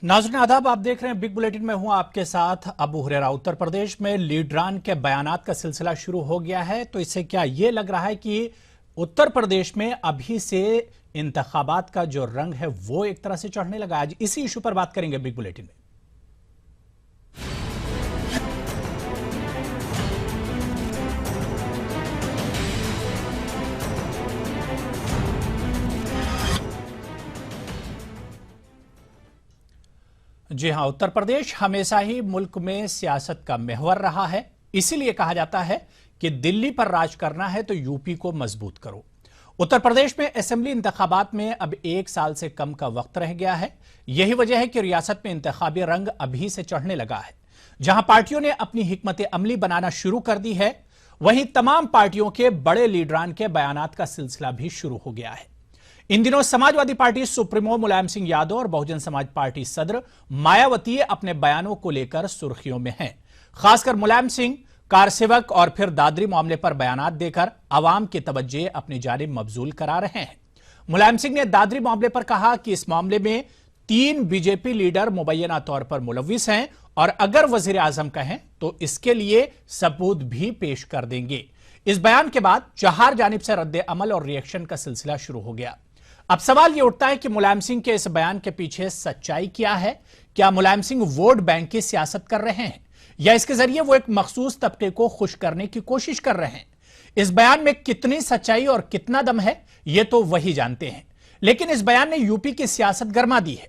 नाज़रीन आदाब, आप देख रहे हैं बिग बुलेटिन में हूं आपके साथ अबू हुरैरा। उत्तर प्रदेश में लीडरान के बयानात का सिलसिला शुरू हो गया है, तो इससे क्या ये लग रहा है कि उत्तर प्रदेश में अभी से इंतखाबात का जो रंग है वो एक तरह से चढ़ने लगा। आज इसी इशू पर बात करेंगे बिग बुलेटिन में। जी हां, उत्तर प्रदेश हमेशा ही मुल्क में सियासत का महवर रहा है। इसीलिए कहा जाता है कि दिल्ली पर राज करना है तो यूपी को मजबूत करो। उत्तर प्रदेश में असेंबली इंतखाबात में अब 1 साल से कम का वक्त रह गया है। यही वजह है कि रियासत में इंतखाबी रंग अभी से चढ़ने लगा है। जहां पार्टियों ने अपनी हिकमत अमली बनाना शुरू कर दी है, वहीं तमाम पार्टियों के बड़े लीडरान के बयानात का सिलसिला भी शुरू हो गया है। इन दिनों समाजवादी पार्टी सुप्रीमो मुलायम सिंह यादव और बहुजन समाज पार्टी सदर मायावती अपने बयानों को लेकर सुर्खियों में हैं। खासकर मुलायम सिंह कारसेवक और फिर दादरी मामले पर बयानात देकर आवाम की तवज्जो अपनी जानिब मबजूल करा रहे हैं। मुलायम सिंह ने दादरी मामले पर कहा कि इस मामले में 3 बीजेपी लीडर मुबैना तौर पर मुलव्विस हैं और अगर वजीर आजम कहें तो इसके लिए सबूत भी पेश कर देंगे। इस बयान के बाद चार जानिब से रद्द अमल और रिएक्शन का सिलसिला शुरू हो गया। अब सवाल यह उठता है कि मुलायम सिंह के इस बयान के पीछे सच्चाई क्या है? क्या मुलायम सिंह वोट बैंक की सियासत कर रहे हैं या इसके जरिए वो एक मखसूस तबके को खुश करने की कोशिश कर रहे हैं? इस बयान में कितनी सच्चाई और कितना दम है, यह तो वही जानते हैं। लेकिन इस बयान ने यूपी की सियासत गरमा दी है।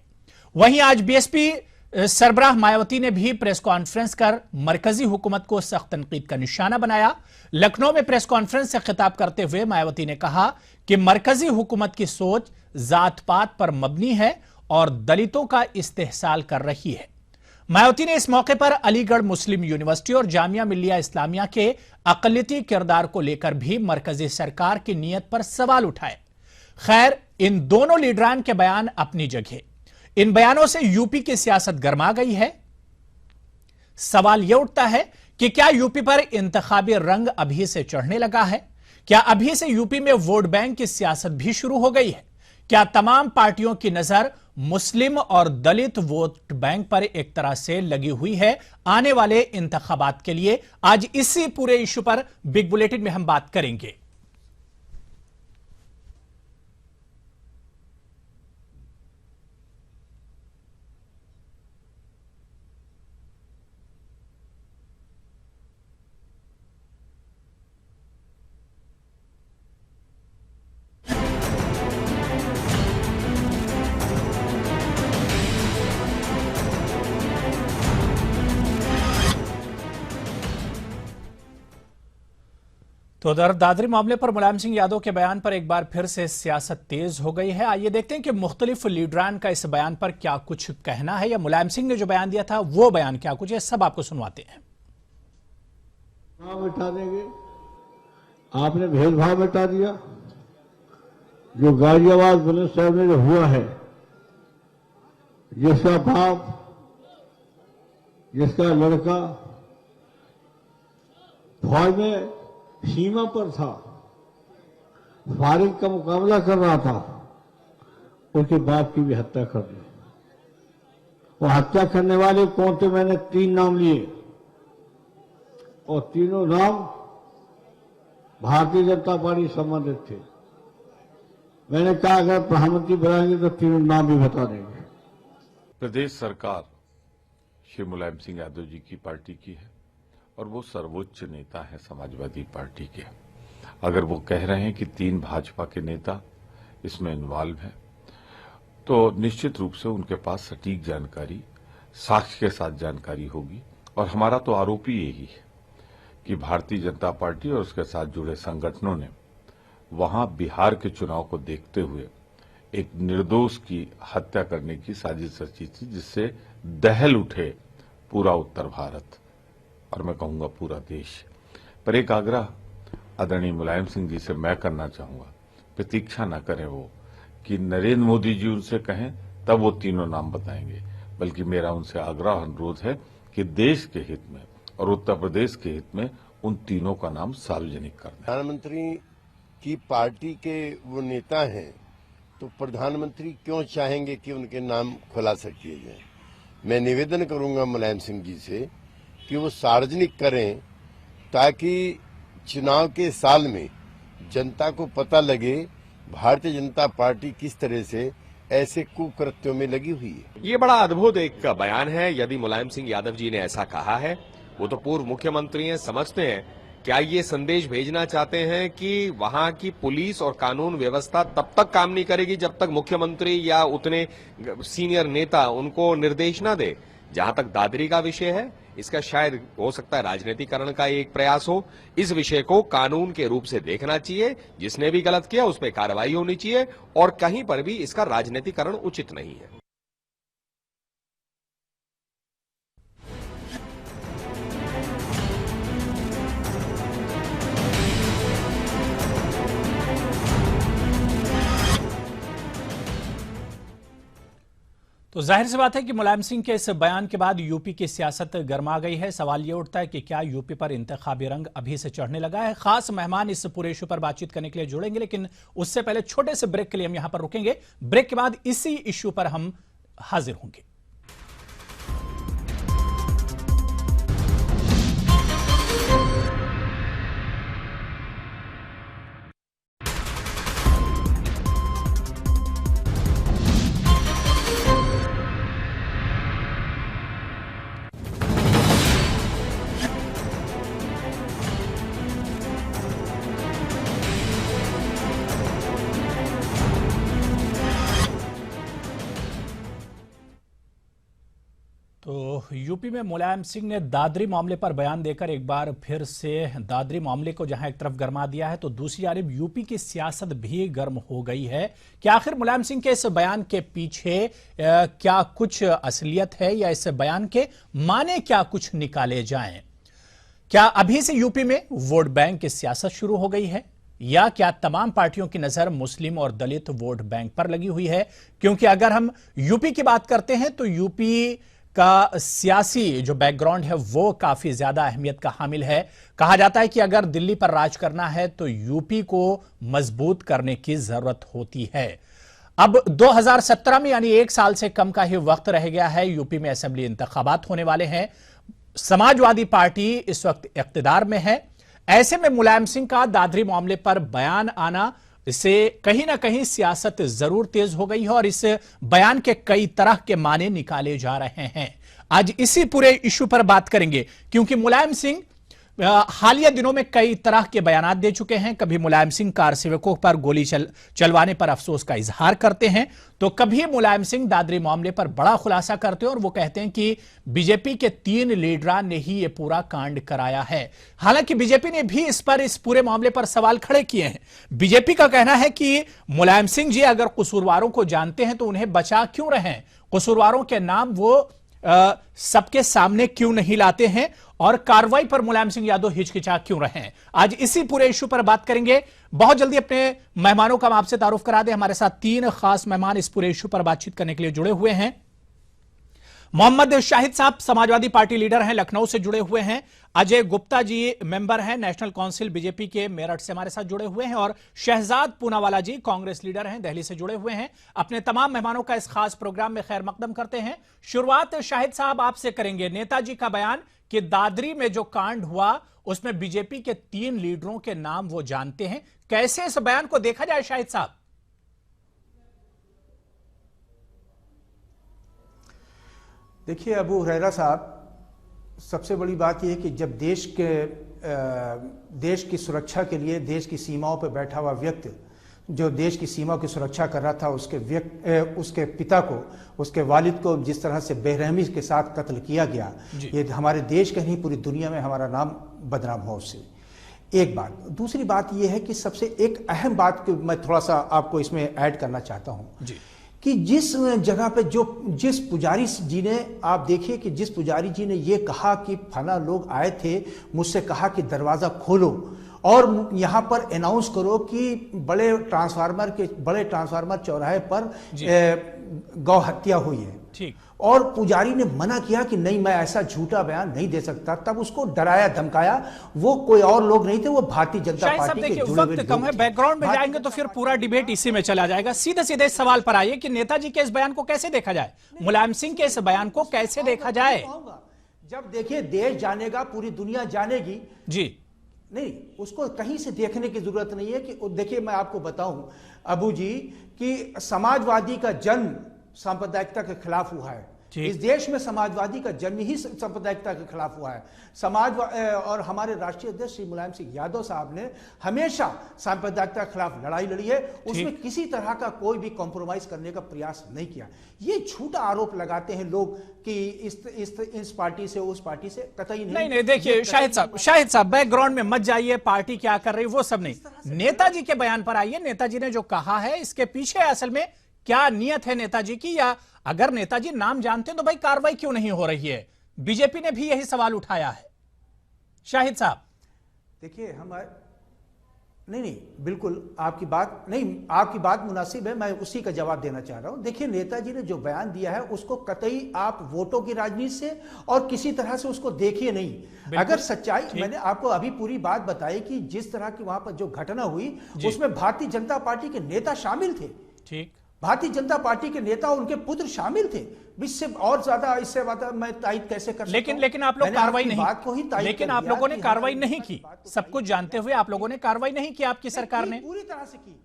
वहीं आज बीएसपी सरबराह मायावती ने भी प्रेस कॉन्फ्रेंस कर मरकजी हुकूमत को सख्त तनकीद का निशाना बनाया। लखनऊ में प्रेस कॉन्फ्रेंस से खिताब करते हुए मायावती ने कहा कि मरकजी हुकूमत की सोच जात पात पर मबनी है और दलितों का इस्तेहसाल कर रही है। मायावती ने इस मौके पर अलीगढ़ मुस्लिम यूनिवर्सिटी और जामिया मिल्लिया इस्लामिया के अक़लियती किरदार को लेकर भी मरकजी सरकार की नीयत पर सवाल उठाए। खैर, इन दोनों लीडरान के बयान अपनी जगह। इन बयानों से यूपी की सियासत गरमा गई है। सवाल यह उठता है कि क्या यूपी पर इंतखाबी रंग अभी से चढ़ने लगा है? क्या अभी से यूपी में वोट बैंक की सियासत भी शुरू हो गई है? क्या तमाम पार्टियों की नजर मुस्लिम और दलित वोट बैंक पर एक तरह से लगी हुई है आने वाले इंतखाबात के लिए? आज इसी पूरे इशू पर बिग बुलेटिन में हम बात करेंगे। तो उधर दादरी मामले पर मुलायम सिंह यादव के बयान पर एक बार फिर से सियासत तेज हो गई है। आइए देखते हैं कि मुख्तलिफ लीडरान का इस बयान पर क्या कुछ कहना है, या मुलायम सिंह ने जो बयान दिया था वो बयान क्या कुछ है, सब आपको सुनवाते हैं। मिटा देंगे, आपने भेदभाव मिटा दिया। जो गाजियाबाद बुलंदशहर में जो हुआ है, जिसका बाप, जिसका लड़का फौज में सीमा पर था, फारिग का मुकाबला कर रहा था, उसके बाप की भी हत्या कर दी। वो हत्या करने वाले कौन थे? मैंने 3 नाम लिए और तीनों नाम भारतीय जनता पार्टी संबंधित थे। मैंने कहा अगर प्रधानमंत्री बनाएंगे तो तीनों नाम भी बता देंगे। प्रदेश सरकार श्री मुलायम सिंह यादव जी की पार्टी की है और वो सर्वोच्च नेता है समाजवादी पार्टी के। अगर वो कह रहे हैं कि 3 भाजपा के नेता इसमें इन्वॉल्व हैं, तो निश्चित रूप से उनके पास सटीक जानकारी, साक्ष्य के साथ जानकारी होगी। और हमारा तो आरोप ही यही है कि भारतीय जनता पार्टी और उसके साथ जुड़े संगठनों ने वहां बिहार के चुनाव को देखते हुए एक निर्दोष की हत्या करने की साजिश रची थी, जिससे दहल उठे पूरा उत्तर भारत और मैं कहूंगा पूरा देश। पर एक आग्रह आदरणीय मुलायम सिंह जी से मैं करना चाहूंगा, प्रतीक्षा न करें वो कि नरेंद्र मोदी जी उनसे कहें तब वो तीनों नाम बताएंगे, बल्कि मेरा उनसे आग्रह अनुरोध है कि देश के हित में और उत्तर प्रदेश के हित में उन तीनों का नाम सार्वजनिक कर दें। प्रधानमंत्री की पार्टी के वो नेता हैं, तो प्रधानमंत्री क्यों चाहेंगे कि उनके नाम खुलासा किए जाए? मैं निवेदन करूंगा मुलायम सिंह जी से कि वो सार्वजनिक करें ताकि चुनाव के साल में जनता को पता लगे भारतीय जनता पार्टी किस तरह से ऐसे कुकृत्यों में लगी हुई है। ये बड़ा अद्भुत एक बयान है। यदि मुलायम सिंह यादव जी ने ऐसा कहा है, वो तो पूर्व मुख्यमंत्री हैं, समझते हैं। क्या ये संदेश भेजना चाहते हैं कि वहां की पुलिस और कानून व्यवस्था तब तक काम नहीं करेगी जब तक मुख्यमंत्री या उतने सीनियर नेता उनको निर्देश ना दे? जहां तक दादरी का विषय है, इसका शायद हो सकता है राजनीतिकरण का एक प्रयास हो। इस विषय को कानून के रूप से देखना चाहिए। जिसने भी गलत किया उस पर कार्रवाई होनी चाहिए और कहीं पर भी इसका राजनीतिकरण उचित नहीं है। तो जाहिर सी बात है कि मुलायम सिंह के इस बयान के बाद यूपी की सियासत गर्मा गई है। सवाल यह उठता है कि क्या यूपी पर इंतखाबी रंग अभी से चढ़ने लगा है। खास मेहमान इस पूरे इशू पर बातचीत करने के लिए जुड़ेंगे, लेकिन उससे पहले छोटे से ब्रेक के लिए हम यहां पर रुकेंगे। ब्रेक के बाद इसी इशू पर हम हाजिर होंगे। तो यूपी में मुलायम सिंह ने दादरी मामले पर बयान देकर एक बार फिर से दादरी मामले को जहां एक तरफ गर्मा दिया है, तो दूसरी जानब यूपी की सियासत भी गर्म हो गई है कि आखिर मुलायम सिंह के इस बयान के पीछे क्या कुछ असलियत है या इस बयान के माने क्या कुछ निकाले जाएं। क्या अभी से यूपी में वोट बैंक की सियासत शुरू हो गई है या क्या तमाम पार्टियों की नजर मुस्लिम और दलित वोट बैंक पर लगी हुई है? क्योंकि अगर हम यूपी की बात करते हैं तो यूपी का सियासी जो बैकग्राउंड है वो काफी ज्यादा अहमियत का हामिल है। कहा जाता है कि अगर दिल्ली पर राज करना है तो यूपी को मजबूत करने की जरूरत होती है। अब 2017 में यानी एक साल से कम का ही वक्त रह गया है। यूपी में असेंबली इंतखाबात होने वाले हैं। समाजवादी पार्टी इस वक्त इख्तिदार में है। ऐसे में मुलायम सिंह का दादरी मामले पर बयान आना, इससे कहीं ना कहीं सियासत जरूर तेज हो गई है और इस बयान के कई तरह के माने निकाले जा रहे हैं। आज इसी पूरे इशू पर बात करेंगे क्योंकि मुलायम सिंह हालिया दिनों में कई तरह के बयान दे चुके हैं। कभी मुलायम सिंह कार सेवकों पर गोली चलवाने पर अफसोस का इजहार करते हैं, तो कभी मुलायम सिंह दादरी मामले पर बड़ा खुलासा करते हैं और वो कहते हैं कि बीजेपी के 3 लीडरां ने ही ये पूरा कांड कराया है। हालांकि बीजेपी ने भी इस पूरे मामले पर सवाल खड़े किए हैं। बीजेपी का कहना है कि मुलायम सिंह जी अगर कसूरवारों को जानते हैं तो उन्हें बचा क्यों रहे, कसूरवारों के नाम वो सबके सामने क्यों नहीं लाते हैं और कार्रवाई पर मुलायम सिंह यादव हिचकिचा क्यों रहे हैं। आज इसी पूरे इशू पर बात करेंगे। बहुत जल्दी अपने मेहमानों का हम आपसे तारुफ करा दें। हमारे साथ 3 खास मेहमान इस पूरे इशू पर बातचीत करने के लिए जुड़े हुए हैं। मोहम्मद शाहिद साहब समाजवादी पार्टी लीडर हैं, लखनऊ से जुड़े हुए हैं। अजय गुप्ता जी मेंबर हैं नेशनल काउंसिल बीजेपी के, मेरठ से हमारे साथ जुड़े हुए हैं। और शहजाद पूनावाला जी कांग्रेस लीडर हैं, दिल्ली से जुड़े हुए हैं। अपने तमाम मेहमानों का इस खास प्रोग्राम में खैर मकदम करते हैं। शुरुआत शाहिद साहब आपसे करेंगे। नेताजी का बयान कि दादरी में जो कांड हुआ उसमें बीजेपी के 3 लीडरों के नाम वो जानते हैं, कैसे इस बयान को देखा जाए शाहिद साहब? देखिए अबू हुरैरा साहब, सबसे बड़ी बात यह है कि जब देश की सुरक्षा के लिए देश की सीमाओं पर बैठा हुआ व्यक्ति जो देश की सीमा की सुरक्षा कर रहा था, उसके पिता को, उसके वालिद को जिस तरह से बेरहमी के साथ कत्ल किया गया, ये हमारे देश के नहीं पूरी दुनिया में हमारा नाम बदनाम हो उससे। एक बात। दूसरी बात यह है कि सबसे एक अहम बात को मैं थोड़ा सा आपको इसमें ऐड करना चाहता हूं कि जिस जगह पे जिस पुजारी जी ने, आप देखिए कि जिस पुजारी जी ने ये कहा कि फला लोग आए थे, मुझसे कहा कि दरवाज़ा खोलो और यहाँ पर अनाउंस करो कि बड़े ट्रांसफार्मर चौराहे पर गौ हत्या हुई है। ठीक। और पुजारी ने मना किया कि नहीं, मैं ऐसा झूठा बयान नहीं दे सकता, तब उसको डराया धमकाया। वो कोई और लोग नहीं थे, वो भारतीय जनता पार्टी के जुड़े हुए वक्त कम है, बैकग्राउंड में जाएंगे तो फिर पूरा डिबेट इसी में चला जाएगा। सीधे सीधे इस सवाल पर आइए कि नेताजी के इस बयान को कैसे देखा जाए, मुलायम सिंह के इस बयान को कैसे देखा जाए। जब देखिए देश जानेगा, पूरी दुनिया जानेगी जी, नहीं, उसको कहीं से देखने की जरूरत नहीं है। कि देखिए मैं आपको बताऊं अबू जी कि समाजवादी का जन्म सांप्रदायिकता के खिलाफ हुआ है। इस देश में समाजवादी का जन्म ही सांप्रदायिकता के खिलाफ हुआ है। और हमारे राष्ट्रीय अध्यक्ष श्री मुलायम सिंह यादव साहब ने हमेशा सांप्रदायिकता के खिलाफ लड़ाई लड़ी है, उसमें किसी तरह का कोई भी कॉम्प्रोमाइज करने का प्रयास नहीं किया। ये झूठा आरोप लगाते हैं लोग कि इस पार्टी से उस पार्टी से, कतई नहीं। नहीं, देखिए शाहिद साहब बैकग्राउंड में मत जाइए, पार्टी क्या कर रही वो सब नहीं, नेताजी के बयान पर आइए। नेताजी ने जो कहा है इसके पीछे असल में क्या नियत है नेताजी की, या अगर नेताजी नाम जानते तो भाई कार्रवाई क्यों नहीं हो रही है? बीजेपी ने भी यही सवाल उठाया है। शाहिद साहब देखिए नहीं, बिल्कुल आपकी बात मुनासिब है, मैं उसी का जवाब देना चाह रहा हूं। देखिए नेताजी ने जो बयान दिया है उसको कतई आप वोटों की राजनीति से और किसी तरह से उसको देखिए नहीं। अगर सच्चाई, मैंने आपको अभी पूरी बात बताई कि जिस तरह की वहां पर जो घटना हुई उसमें भारतीय जनता पार्टी के नेता शामिल थे। ठीक, भारतीय जनता पार्टी के नेता और उनके पुत्र शामिल थे। इससे और ज्यादा मैं तायद कैसे कर सकता हूं? लेकिन आप लोग कार्रवाई नहीं, लेकिन आप लोगों ने कार्रवाई नहीं की, सब कुछ जानते हुए आप लोगों ने कार्रवाई नहीं की, आपकी सरकार ने पूरी तरह से की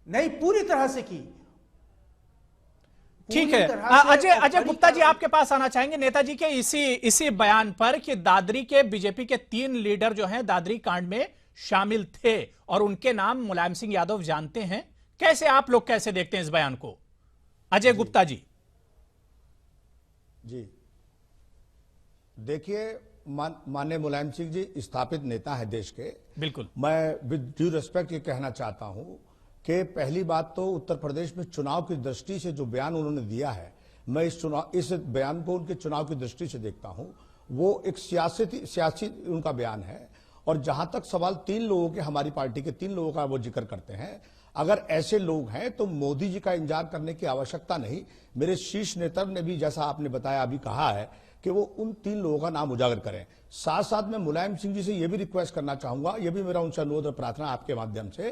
नहीं, पूरी तरह से की। ठीक है, अजय गुप्ता जी आपके पास आना चाहेंगे नेताजी के इसी बयान पर कि दादरी के बीजेपी के 3 लीडर जो हैं दादरी कांड में शामिल थे और उनके नाम मुलायम सिंह यादव जानते हैं। कैसे आप लोग कैसे देखते हैं इस बयान को? अजय गुप्ता जी। जी देखिए, माननीय मुलायम सिंह जी स्थापित नेता है देश के। बिल्कुल, मैं विद ड्यू रिस्पेक्ट ये कहना चाहता हूं कि पहली बात तो उत्तर प्रदेश में चुनाव की दृष्टि से जो बयान उन्होंने दिया है, मैं इस बयान को उनके चुनाव की दृष्टि से देखता हूं। वो एक सियासी उनका बयान है। और जहां तक सवाल 3 लोगों के, हमारी पार्टी के 3 लोगों का वो जिक्र करते हैं, अगर ऐसे लोग हैं तो मोदी जी का इंतजार करने की आवश्यकता नहीं। मेरे शीर्ष नेता ने भी, जैसा आपने बताया, अभी कहा है कि वो उन 3 लोगों का नाम उजागर करें। साथ साथ मैं मुलायम सिंह जी से यह भी रिक्वेस्ट करना चाहूंगा, यह भी मेरा उनसे अनुरोध और प्रार्थना आपके माध्यम से,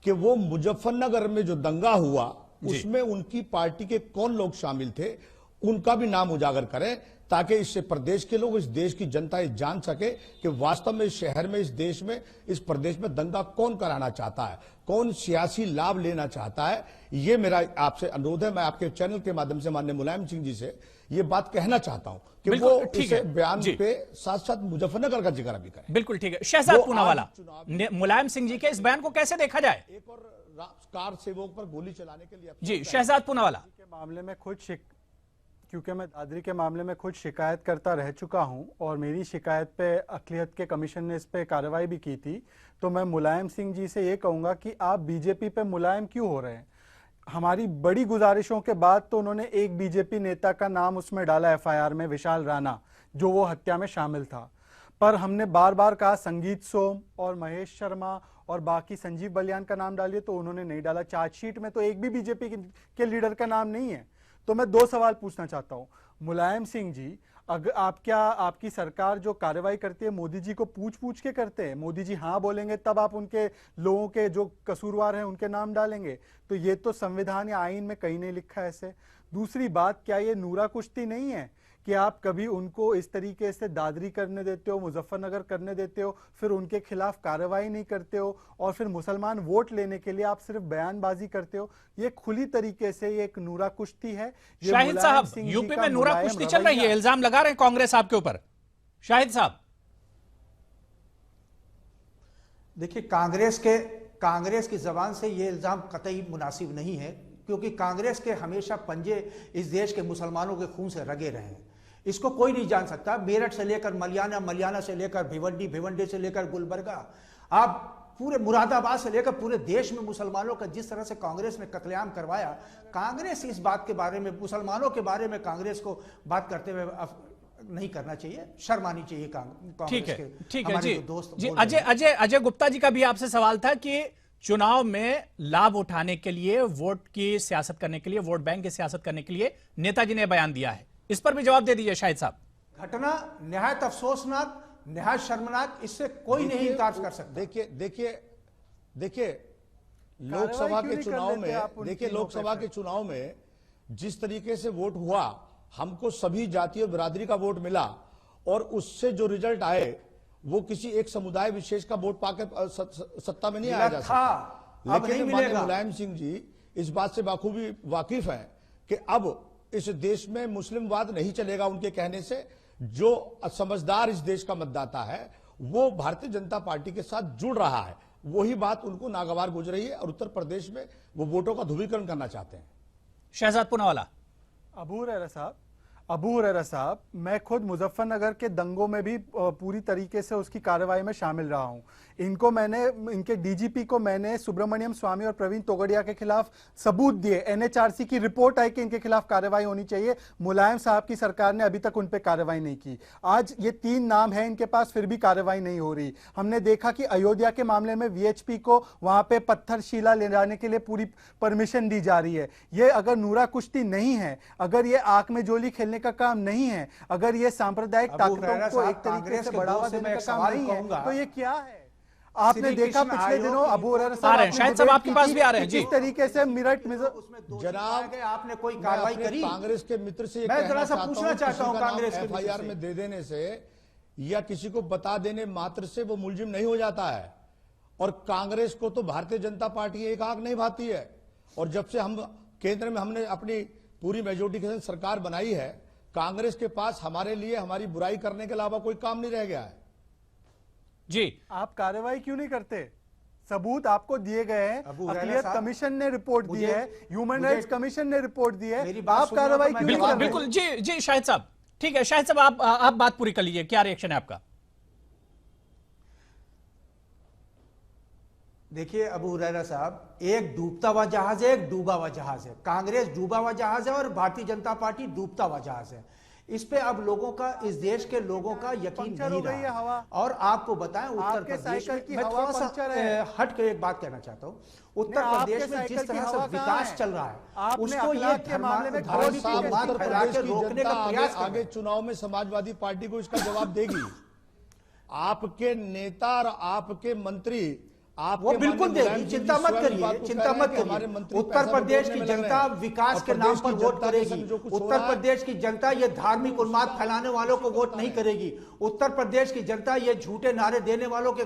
कि वो मुजफ्फरनगर में जो दंगा हुआ उसमें उनकी पार्टी के कौन लोग शामिल थे, उनका भी नाम उजागर करें, ताकि इससे प्रदेश के लोग, इस देश की जनता ये जान सके कि वास्तव में इस शहर में, इस देश में, इस प्रदेश में दंगा कौन कराना चाहता है, कौन सियासी लाभ लेना चाहता है। ये मेरा आपसे अनुरोध है। मैं आपके चैनल के माध्यम से माननीय मुलायम सिंह जी से ये बात कहना चाहता हूं कि वो इस बयान पे साथ साथ मुजफ्फरनगर का जिक्र भी करें। बिल्कुल ठीक है। शहजाद पूनावाला, मुलायम सिंह जी के इस बयान को कैसे देखा जाए? एक और कार सेवक पर गोली चलाने के लिए जी, शहजाद पूनावाला के मामले में क्योंकि मैं दादरी के मामले में खुद शिकायत करता रह चुका हूं और मेरी शिकायत पे अक़लियत के कमीशन ने इस पे कार्रवाई भी की थी, तो मैं मुलायम सिंह जी से ये कहूंगा कि आप बीजेपी पे मुलायम क्यों हो रहे हैं? हमारी बड़ी गुजारिशों के बाद तो उन्होंने एक बीजेपी नेता का नाम उसमें डाला एफआईआर में, विशाल राणा, जो वो हत्या में शामिल था। पर हमने बार बार कहा संगीत सोम और महेश शर्मा और बाकी संजीव बलियान का नाम डालिए, तो उन्होंने नहीं डाला। चार्जशीट में तो एक भी बीजेपी के लीडर का नाम नहीं है। तो मैं 2 सवाल पूछना चाहता हूं, मुलायम सिंह जी, अगर आपकी सरकार जो कार्रवाई करती है मोदी जी को पूछ के करते हैं? मोदी जी हाँ बोलेंगे तब आप उनके लोगों के जो कसूरवार हैं उनके नाम डालेंगे? तो ये तो संविधान या आईन में कहीं नहीं लिखा है ऐसे। दूसरी बात, क्या ये नूरा कुश्ती नहीं है कि आप कभी उनको इस तरीके से दादरी करने देते हो, मुजफ्फरनगर करने देते हो, फिर उनके खिलाफ कार्रवाई नहीं करते हो और फिर मुसलमान वोट लेने के लिए आप सिर्फ बयानबाजी करते हो? ये खुली तरीके से ये एक नूरा कुश्ती है। शाहिद साहब, यूपी में नूरा कुश्ती चल रही है, इल्जाम लगा रहे हैं कांग्रेस आपके ऊपर। शाहिद साहब देखिए, कांग्रेस की जबान से ये इल्जाम कतई मुनासिब नहीं है, क्योंकि कांग्रेस के हमेशा पंजे इस देश के मुसलमानों के खून से रगे रहे हैं। इसको कोई नहीं जान सकता। मेरठ से लेकर मलियाना, मलियाना से लेकर भिवंडी, भिवंडी से लेकर गुलबर्गा, आप पूरे मुरादाबाद से लेकर पूरे देश में मुसलमानों का जिस तरह से कांग्रेस ने कत्लेआम करवाया, कांग्रेस इस बात के बारे में, मुसलमानों के बारे में कांग्रेस को बात करते हुए नहीं करना चाहिए, शर्म आनी चाहिए कांग्रेस के। ठीक है जी, दोस्त जी। अजय गुप्ता जी का भी आपसे सवाल था कि चुनाव में लाभ उठाने के लिए, वोट की सियासत करने के लिए, वोट बैंक की सियासत करने के लिए नेताजी ने बयान दिया है, इस पर भी जवाब दे दीजिए शाहिद साहब। घटना निहायत अफसोसनाक, निहायत शर्मनाक, इससे कोई नहीं इनकार कर सकता। देखिए लोकसभा के चुनाव में, देखिए लोकसभा के चुनाव में जिस तरीके से वोट हुआ, हमको सभी जाति और बिरादरी का वोट मिला और उससे जो रिजल्ट आए वो किसी एक समुदाय विशेष का वोट पाकर सत्ता में नहीं आया जा सकता। लेकिन माननीय मुलायम सिंह जी इस बात से बाखूबी वाकिफ हैं कि अब इस देश में मुस्लिमवाद नहीं चलेगा। उनके कहने से जो समझदार इस देश का मतदाता है वो भारतीय जनता पार्टी के साथ जुड़ रहा है, वही बात उनको नागवार गुजर रही है और उत्तर प्रदेश में वो वोटों का ध्रुवीकरण करना चाहते हैं। शहजाद पूनावाला। अबू हुरैरा साहब, मैं खुद मुजफ्फरनगर के दंगों में भी पूरी तरीके से उसकी कार्रवाई में शामिल रहा हूं। इनके डीजीपी को मैंने सुब्रमण्यम स्वामी और प्रवीण तोगड़िया के खिलाफ सबूत दिए। एनएचआरसी की रिपोर्ट आई कि इनके खिलाफ कार्रवाई होनी चाहिए। मुलायम साहब की सरकार ने अभी तक उन पर कार्रवाई नहीं की। आज ये 3 नाम है इनके पास, फिर भी कार्रवाई नहीं हो रही। हमने देखा कि अयोध्या के मामले में वीएचपी को वहां पे पत्थर शिला ले जाने के लिए पूरी परमिशन दी जा रही है। ये अगर नूरा कुश्ती नहीं है, अगर ये आंख में जोली खेलने का काम नहीं है, अगर ये सांप्रदायिक ताकतों को एक तरीके से बढ़ावा देने का काम नहीं है, तो ये क्या है? आपने देखा पिछले दिनों अबू हुरैरा साहब, शायद साहब आपके पास भी आ रहे हैं जी। जिस तरीके से मेरठ में जनाब आपने कोई कार्रवाई करी? कांग्रेस के मित्र से मैं जरा सा पूछना चाहता हूं, कांग्रेस के एफआईआर में दे देने से या किसी को बता देने मात्र से वो मुलजिम नहीं हो जाता है। और कांग्रेस को तो भारतीय जनता पार्टी एक आंख नहीं भाती है। और जब से हम केंद्र में हमने अपनी पूरी मेजोरिटी के साथ सरकार बनाई है, कांग्रेस के पास हमारे लिए हमारी बुराई करने के अलावा कोई काम नहीं रह गया है। जी, आप कार्रवाई क्यों नहीं करते? सबूत आपको दिए गए हैं। अक़लियत कमीशन ने रिपोर्ट दी है, ह्यूमन राइट्स कमीशन ने रिपोर्ट दी है, आप कार्रवाई क्यों नहीं करते? बिल्कुल जी शाहिद साहब, ठीक है शाहिद साहब, आप बात पूरी कर लीजिए, क्या रिएक्शन है आपका? देखिए अबू हुरैरा साहब, एक डूबता हुआ जहाज है, एक डूबा हुआ जहाज है। कांग्रेस डूबा हुआ जहाज है और भारतीय जनता पार्टी डूबता हुआ जहाज है। इस पे अब लोगों का, इस देश के लोगों का यकीन नहीं रहा। और आपको बताएं, उत्तर प्रदेश में, मैं थोड़ा सा हट के एक बात कहना चाहता हूँ, उत्तर प्रदेश में जिस तरह से विकास चल रहा है उसको ये फैला के रोकने का प्रयास, आगे चुनाव में समाजवादी पार्टी को इसका जवाब देगी। आपके नेता और आपके मंत्री वो बिल्कुल देगी, चिंता मत करिए, चिंता मत करिए। उत्तर प्रदेश की जनता विकास के नाम पर वोट करेगी। उत्तर प्रदेश की जनता ये धार्मिक उन्माद फैलाने वालों को वोट नहीं करेगी। उत्तर प्रदेश की जनता ये झूठे नारे देने वालों के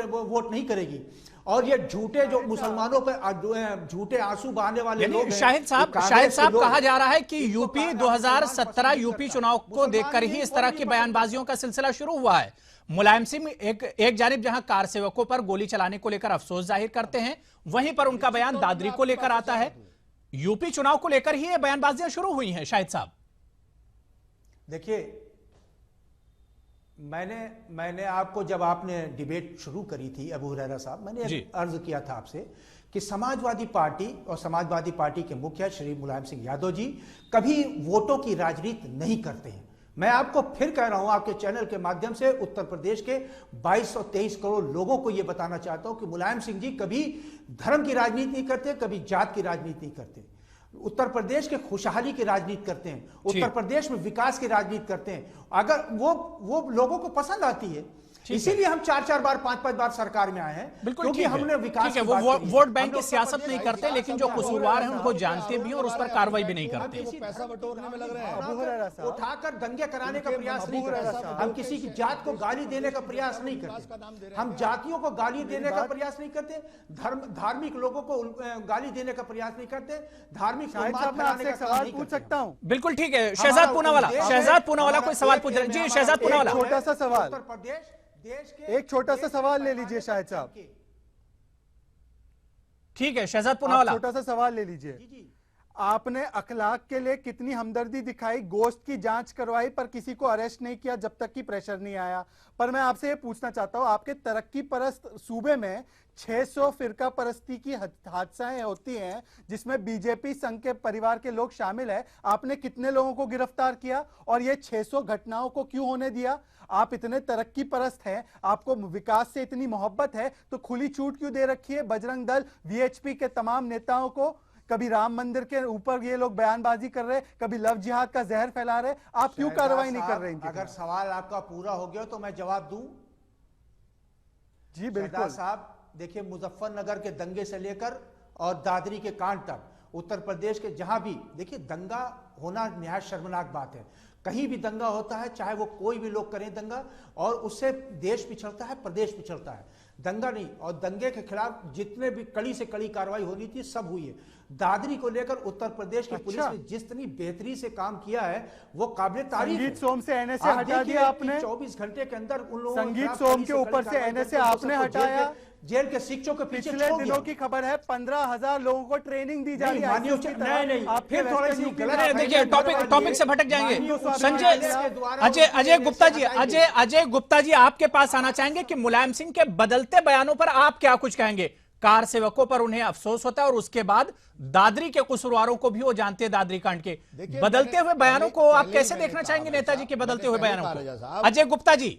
वोट नहीं करेगी। और ये झूठे जो मुसलमानों पे झूठे आंसू बहाने वाले लोग, शाहिद साहब कहा जा रहा है कि यूपी 2017 यूपी चुनाव को देखकर ही इस तरह की बयानबाजियों का सिलसिला शुरू हुआ है। मुलायम सिंह एक जानिब जहां कार सेवकों पर गोली चलाने को लेकर अफसोस जाहिर करते हैं, वहीं पर उनका बयान दादरी को लेकर आता है। यूपी चुनाव को लेकर ही ये बयानबाजियां शुरू हुई हैं। शाहिद साहब देखिए, मैंने आपको, जब आपने डिबेट शुरू करी थी अबू हुरैरा साहब, मैंने अर्ज किया था आपसे कि समाजवादी पार्टी और समाजवादी पार्टी के मुखिया श्री मुलायम सिंह यादव जी कभी वोटों की राजनीति नहीं करते हैं। मैं आपको फिर कह रहा हूं, आपके चैनल के माध्यम से उत्तर प्रदेश के 22-23 करोड़ लोगों को यह बताना चाहता हूं कि मुलायम सिंह जी कभी धर्म की राजनीति नहीं करते, कभी जात की राजनीति नहीं करते। उत्तर प्रदेश के खुशहाली की राजनीति करते हैं, उत्तर प्रदेश में विकास की राजनीति करते हैं। अगर वो लोगों को पसंद आती है, इसीलिए हम 4-4 बार 5-5 बार सरकार में आए हैं, क्योंकि हमने विकास की बात करी। वोट बैंक की सियासत नहीं करते, लेकिन जो कसूरवार हैं उनको जानते भी और उस पर कार्रवाई भी नहीं करते। पैसा बटोरने में लग रहे हैं, उठाकर दंगे कराने का प्रयास नहीं करते। हम किसी की जात को गाली देने का प्रयास नहीं करते, हम जातियों को गाली देने का प्रयास नहीं करते, धार्मिक लोगों को गाली देने का प्रयास नहीं करते, धार्मिक सवाल पूछ सकता हूँ? बिल्कुल ठीक है। शहजाद पूनावाला कोई सवाल पूछ रहे हैं? जी शहजाद पूनावाला, छोटा सा सवाल, उत्तर प्रदेश देश के एक छोटा सा सवाल ले लीजिए शाहिद साहब। ठीक है शहजाद पूनावाला, छोटा सा सवाल ले लीजिए। आपने अखलाक के लिए कितनी हमदर्दी दिखाई, गोश्त की जांच करवाई पर किसी को अरेस्ट नहीं किया जब तक कि प्रेशर नहीं आया। पर मैं आपसे ये पूछना चाहता हूं, आपके तरक्की परस्त सूबे में 600 फिरका परस्ती की हादसाएं होती हैं जिसमें बीजेपी संघ के परिवार के लोग शामिल है। आपने कितने लोगों को गिरफ्तार किया और ये 600 घटनाओं को क्यों होने दिया? आप इतने तरक्की परस्त हैं, आपको विकास से इतनी मोहब्बत है, तो खुली छूट क्यों दे रखी है बजरंग दल, वीएचपी के तमाम नेताओं को कभी राम मंदिर के ऊपर ये लोग बयानबाजी कर रहे, कभी लव जिहाद का जहर फैला रहे। आप क्यों कार्रवाई नहीं कर रहे इनके अगर खिलाफ? सवाल आपका पूरा हो गया तो मैं जवाब दूं। जी बिल्कुल साहब, देखिए मुजफ्फरनगर के दंगे से लेकर और दादरी के कांड तक उत्तर प्रदेश के जहां भी, देखिए दंगा होना निहायत शर्मनाक बात है। कहीं भी दंगा होता है, चाहे वो कोई भी लोग करें दंगा, और उससे देश पिछड़ता है, प्रदेश पिछड़ता है। दंगा नहीं, और दंगे के खिलाफ जितने भी कड़ी से कड़ी कार्रवाई होनी थी सब हुई है। दादरी को लेकर उत्तर प्रदेश की पुलिस ने जितनी बेहतरी से काम किया है वो काबिल तारीफ है। संगीत सोम से एनएसए हटा दिया आपने, 24 घंटे के अंदर उन लोगों संगीत सोम के ऊपर से एनएसए आपने हटाया। जेल के शिक्षकों के पीछे पिछले दिनों की खबर है 15,000 लोगों को ट्रेनिंग दी जा रही है। नहीं, फिर थोड़ी सी गलत। देखिए टॉपिक से भटक जाएंगे। संजय अजय गुप्ता जी आपके पास आना चाहेंगे कि मुलायम सिंह के बदलते बयानों पर आप क्या कुछ कहेंगे? कार सेवकों पर उन्हें अफसोस होता है और उसके बाद दादरी के कसूरवारों को भी वो जानते हैं, दादरी कांड के बदलते हुए बयानों को आप कैसे देखना चाहेंगे? नेताजी के बदलते हुए बयानों को अजय गुप्ता जी।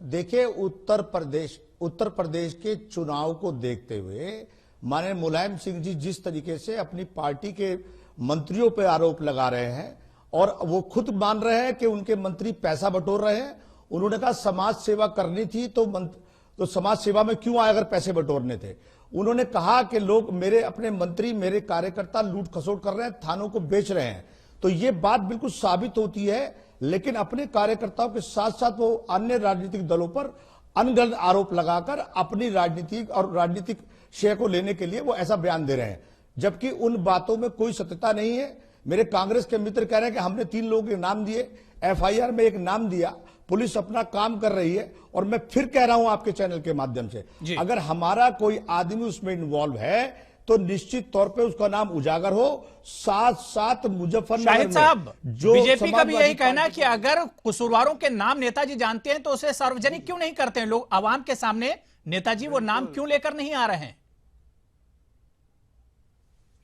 देखिए उत्तर प्रदेश के चुनाव को देखते हुए माननीय मुलायम सिंह जी जिस तरीके से अपनी पार्टी के मंत्रियों पर आरोप लगा रहे हैं और वो खुद मान रहे हैं कि उनके मंत्री पैसा बटोर रहे हैं। उन्होंने कहा समाज सेवा करनी थी तो समाज सेवा में क्यों आए अगर पैसे बटोरने थे। उन्होंने कहा कि लोग अपने मंत्री मेरे कार्यकर्ता लूट खसोट कर रहे हैं, थानों को बेच रहे हैं। तो ये बात बिल्कुल साबित होती है, लेकिन अपने कार्यकर्ताओं के साथ साथ वो अन्य राजनीतिक दलों पर अनगढ़ आरोप लगाकर अपनी राजनीतिक श्रेय को लेने के लिए वो ऐसा बयान दे रहे हैं, जबकि उन बातों में कोई सत्यता नहीं है। मेरे कांग्रेस के मित्र कह रहे हैं कि हमने 3 लोगों के नाम दिए, एफआईआर में एक नाम दिया, पुलिस अपना काम कर रही है। और मैं फिर कह रहा हूं आपके चैनल के माध्यम से, अगर हमारा कोई आदमी उसमें इन्वॉल्व है तो निश्चित तौर पे उसका नाम उजागर हो। साथ मुजफ्फरनगर शाहिद साहब, बीजेपी का भी यही कहना है कि अगर कसूरवारों के नाम नेताजी जानते हैं तो उसे सार्वजनिक क्यों नहीं करते हैं लोग आवाम के सामने? नेताजी वो नाम क्यों लेकर नहीं आ रहे हैं?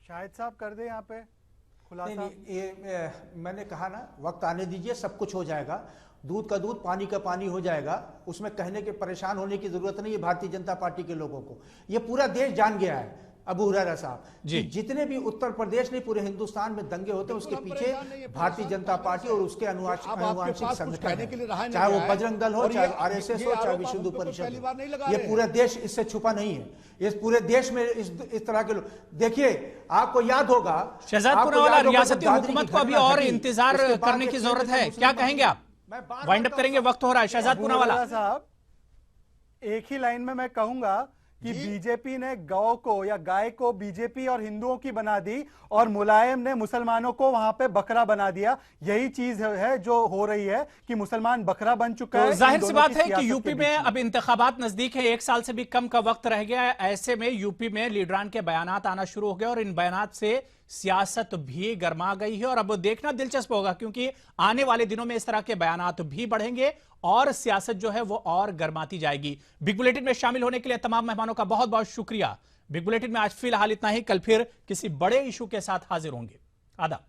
शाहिद साहब कर दे यहाँ पे खुलासा। ये मैंने कहा ना, वक्त आने दीजिए, सब कुछ हो जाएगा। दूध का दूध, पानी का पानी हो जाएगा। उसमें कहने के परेशान होने की जरूरत नहीं है भारतीय जनता पार्टी के लोगों को। ये पूरा देश जान गया है अबू हुरैरा साहब कि जितने भी उत्तर प्रदेश नहीं पूरे हिंदुस्तान में दंगे होते हैं उसके पीछे भारतीय जनता पार्टी और उसके अनुवांशिक संगठन, चाहे वो बजरंग दल हो, चाहे आरएसएस हो, चाहे विश्व हिंदू परिषद हो। ये पूरा देश इससे छुपा नहीं है। इस पूरे देश में इस तरह के लोग, देखिए आपको याद होगा शहजाद पूनावाला, रियासती हुकूमत को अभी और इंतजार करने की जरूरत है, क्या कहेंगे आप? वाइंड अप करेंगे, वक्त हो रहा है। शहजाद पूनावाला साहब, एक ही लाइन में मैं कहूंगा कि बीजेपी ने गौ को या गाय को बीजेपी और हिंदुओं की बना दी और मुलायम ने मुसलमानों को वहां पे बकरा बना दिया। यही चीज है जो हो रही है कि मुसलमान बकरा बन चुका है। जाहिर सी बात है कि यूपी में अब इंतखाबात नजदीक है, 1 साल से भी कम का वक्त रह गया है। ऐसे में यूपी में लीडरान के बयानात आना शुरू हो गए और इन बयानात से सियासत भी गर्मा गई है। और अब देखना दिलचस्प होगा क्योंकि आने वाले दिनों में इस तरह के बयानात भी बढ़ेंगे और सियासत जो है वो और गर्माती जाएगी। बिग बुलेटिन में शामिल होने के लिए तमाम मेहमानों का बहुत बहुत शुक्रिया। बिग बुलेटिन में आज फिलहाल इतना ही, कल फिर किसी बड़े इशू के साथ हाजिर होंगे। आदाब।